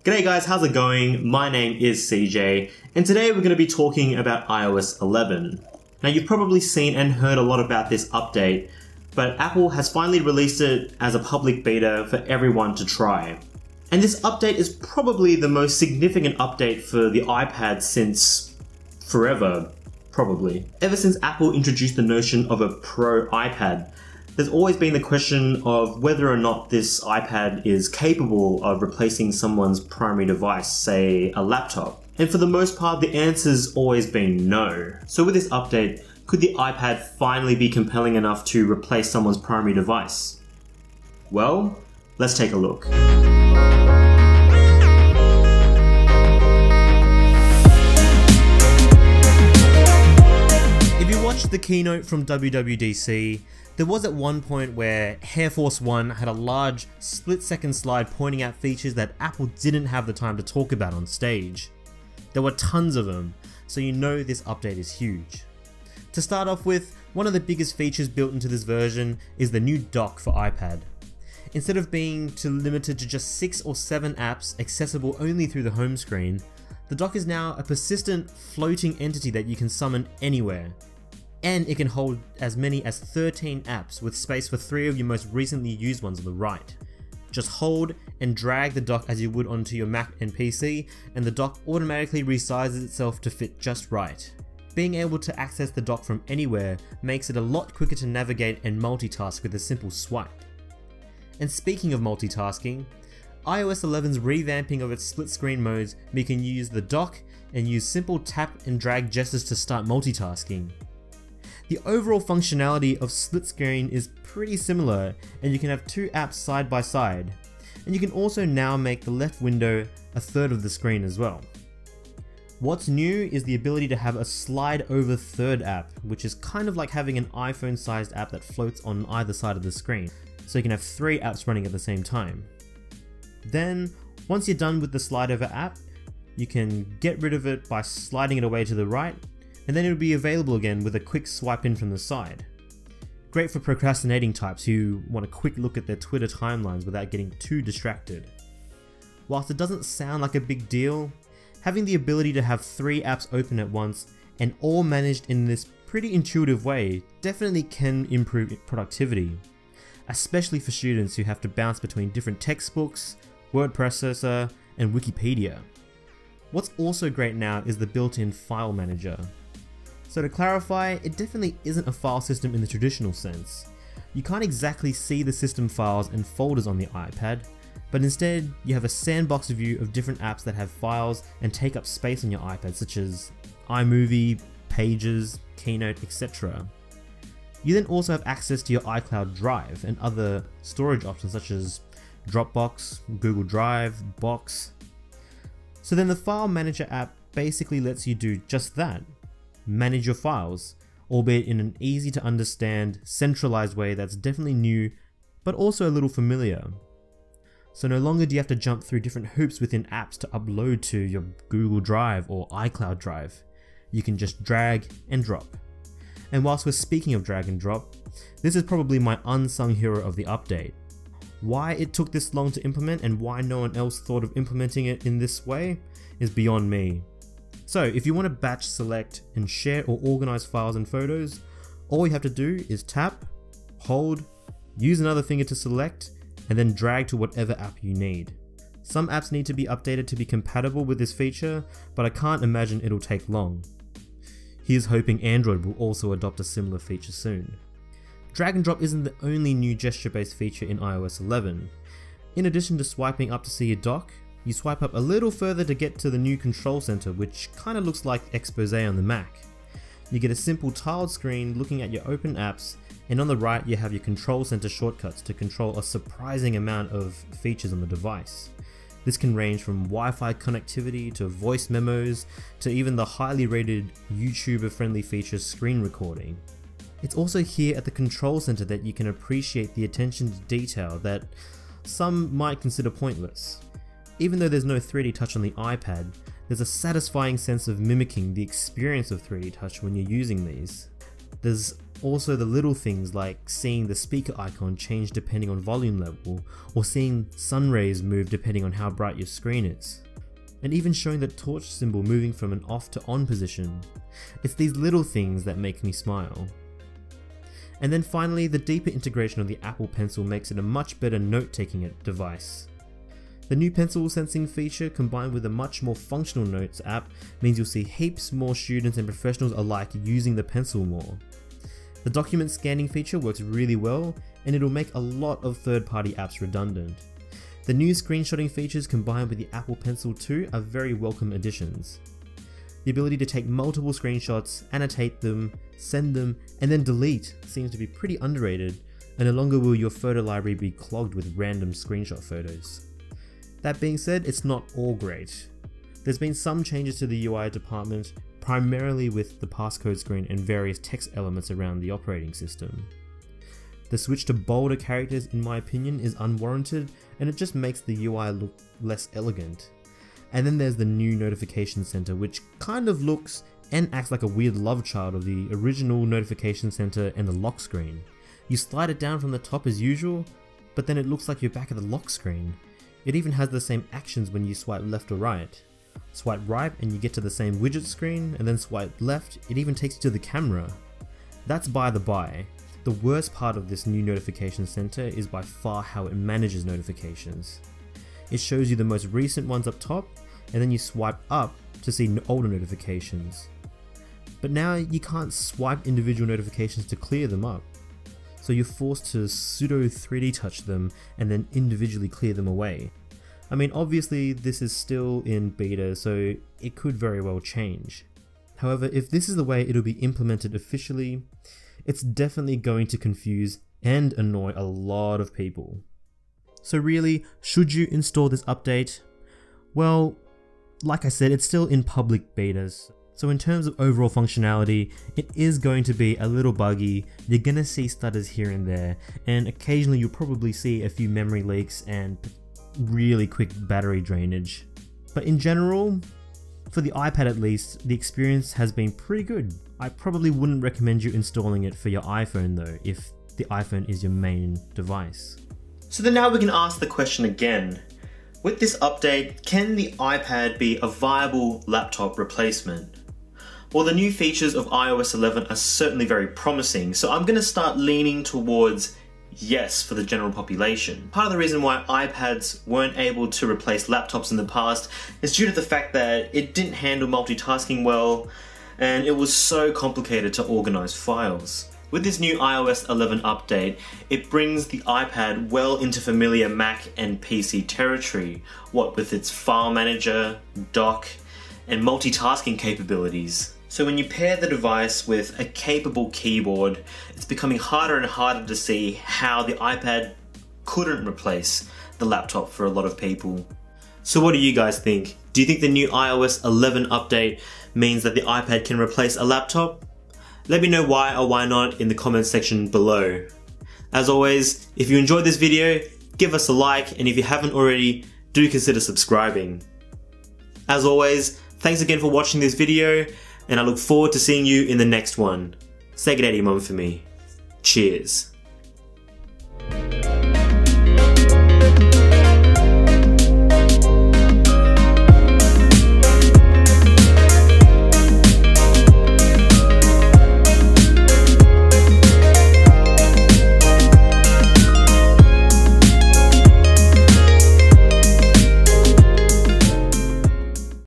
G'day guys, how's it going? My name is CJ, and today we're going to be talking about iOS 11. Now you've probably seen and heard a lot about this update, but Apple has finally released it as a public beta for everyone to try. And this update is probably the most significant update for the iPad since forever, probably. Ever since Apple introduced the notion of a Pro iPad, there's always been the question of whether or not this iPad is capable of replacing someone's primary device, say a laptop. And for the most part, the answer's always been no. So with this update, could the iPad finally be compelling enough to replace someone's primary device? Well, let's take a look. If you watched the keynote from WWDC, there was at one point where Air Force One had a large split-second slide pointing out features that Apple didn't have the time to talk about on stage. There were tons of them, so you know this update is huge. To start off with, one of the biggest features built into this version is the new dock for iPad. Instead of being limited to just 6 or 7 apps accessible only through the home screen, the dock is now a persistent floating entity that you can summon anywhere. And it can hold as many as 13 apps with space for 3 of your most recently used ones on the right. Just hold and drag the dock as you would onto your Mac and PC, and the dock automatically resizes itself to fit just right. Being able to access the dock from anywhere makes it a lot quicker to navigate and multitask with a simple swipe. And speaking of multitasking, iOS 11's revamping of its split screen modes mean you can use the dock and use simple tap and drag gestures to start multitasking. The overall functionality of split screen is pretty similar, and you can have 2 apps side by side. And you can also now make the left window a third of the screen as well. What's new is the ability to have a slide over third app, which is kind of like having an iPhone sized app that floats on either side of the screen. So you can have 3 apps running at the same time. Then, once you're done with the slide over app, you can get rid of it by sliding it away to the right, and then it'll be available again with a quick swipe in from the side. Great for procrastinating types who want a quick look at their Twitter timelines without getting too distracted. Whilst it doesn't sound like a big deal, having the ability to have 3 apps open at once and all managed in this pretty intuitive way definitely can improve productivity, especially for students who have to bounce between different textbooks, word processor, and Wikipedia. What's also great now is the built-in file manager. So to clarify, it definitely isn't a file system in the traditional sense. You can't exactly see the system files and folders on the iPad, but instead you have a sandbox view of different apps that have files and take up space on your iPad, such as iMovie, Pages, Keynote, etc. You then also have access to your iCloud Drive and other storage options such as Dropbox, Google Drive, Box. So then the File Manager app basically lets you do just that. Manage your files, albeit in an easy to understand, centralized way that's definitely new, but also a little familiar. So no longer do you have to jump through different hoops within apps to upload to your Google Drive or iCloud Drive. You can just drag and drop. And whilst we're speaking of drag and drop, this is probably my unsung hero of the update. Why it took this long to implement and why no one else thought of implementing it in this way is beyond me. So if you want to batch select and share or organize files and photos, all you have to do is tap, hold, use another finger to select, and then drag to whatever app you need. Some apps need to be updated to be compatible with this feature, but I can't imagine it'll take long. Here's hoping Android will also adopt a similar feature soon. Drag and drop isn't the only new gesture-based feature in iOS 11. In addition to swiping up to see your dock, you swipe up a little further to get to the new control center, which kinda looks like Expose on the Mac. You get a simple tiled screen looking at your open apps, and on the right you have your control center shortcuts to control a surprising amount of features on the device. This can range from Wi-Fi connectivity to voice memos to even the highly rated YouTuber friendly feature screen recording. It's also here at the control center that you can appreciate the attention to detail that some might consider pointless. Even though there's no 3D touch on the iPad, there's a satisfying sense of mimicking the experience of 3D touch when you're using these. There's Also the little things like seeing the speaker icon change depending on volume level, or seeing sun rays move depending on how bright your screen is. And even showing the torch symbol moving from an off to on position. It's these little things that make me smile. And then finally, the deeper integration of the Apple Pencil makes it a much better note-taking device. The new pencil sensing feature combined with a much more functional notes app means you'll see heaps more students and professionals alike using the pencil more. The document scanning feature works really well, and it'll make a lot of third-party apps redundant. The new screenshotting features combined with the Apple Pencil 2 are very welcome additions. The ability to take multiple screenshots, annotate them, send them, and then delete seems to be pretty underrated, and no longer will your photo library be clogged with random screenshot photos. That being said, it's not all great. There's been some changes to the UI department, primarily with the passcode screen and various text elements around the operating system. The switch to bolder characters, in my opinion, is unwarranted, and it just makes the UI look less elegant. And then there's the new notification center, which kind of looks and acts like a weird love child of the original notification center and the lock screen. You slide it down from the top as usual, but then it looks like you're back at the lock screen. It even has the same actions when you swipe left or right. Swipe right and you get to the same widget screen, and then swipe left, it even takes you to the camera. That's by the by. The worst part of this new notification center is by far how it manages notifications. It shows you the most recent ones up top, and then you swipe up to see older notifications. But now you can't swipe individual notifications to clear them up, so you're forced to pseudo 3D touch them and then individually clear them away. I mean, obviously this is still in beta, so it could very well change. However, if this is the way it'll be implemented officially, it's definitely going to confuse and annoy a lot of people. So really, should you install this update? Well, like I said, it's still in public betas. So in terms of overall functionality, it is going to be a little buggy. You're gonna see stutters here and there, and occasionally you'll probably see a few memory leaks and really quick battery drainage. But in general, for the iPad at least, the experience has been pretty good. I probably wouldn't recommend you installing it for your iPhone though, if the iPhone is your main device. So then now we can ask the question again. With this update, can the iPad be a viable laptop replacement? Well, the new features of iOS 11 are certainly very promising, so I'm going to start leaning towards yes for the general population. Part of the reason why iPads weren't able to replace laptops in the past is due to the fact that it didn't handle multitasking well, and it was so complicated to organize files. With this new iOS 11 update, it brings the iPad well into familiar Mac and PC territory, what with its file manager, dock, and multitasking capabilities. So when you pair the device with a capable keyboard, it's becoming harder and harder to see how the iPad couldn't replace the laptop for a lot of people. So what do you guys think? Do you think the new iOS 11 update means that the iPad can replace a laptop? Let me know why or why not in the comments section below. As always, if you enjoyed this video, give us a like, and if you haven't already, do consider subscribing. As always, thanks again for watching this video, and I look forward to seeing you in the next one. Say good day to your mum for me. Cheers.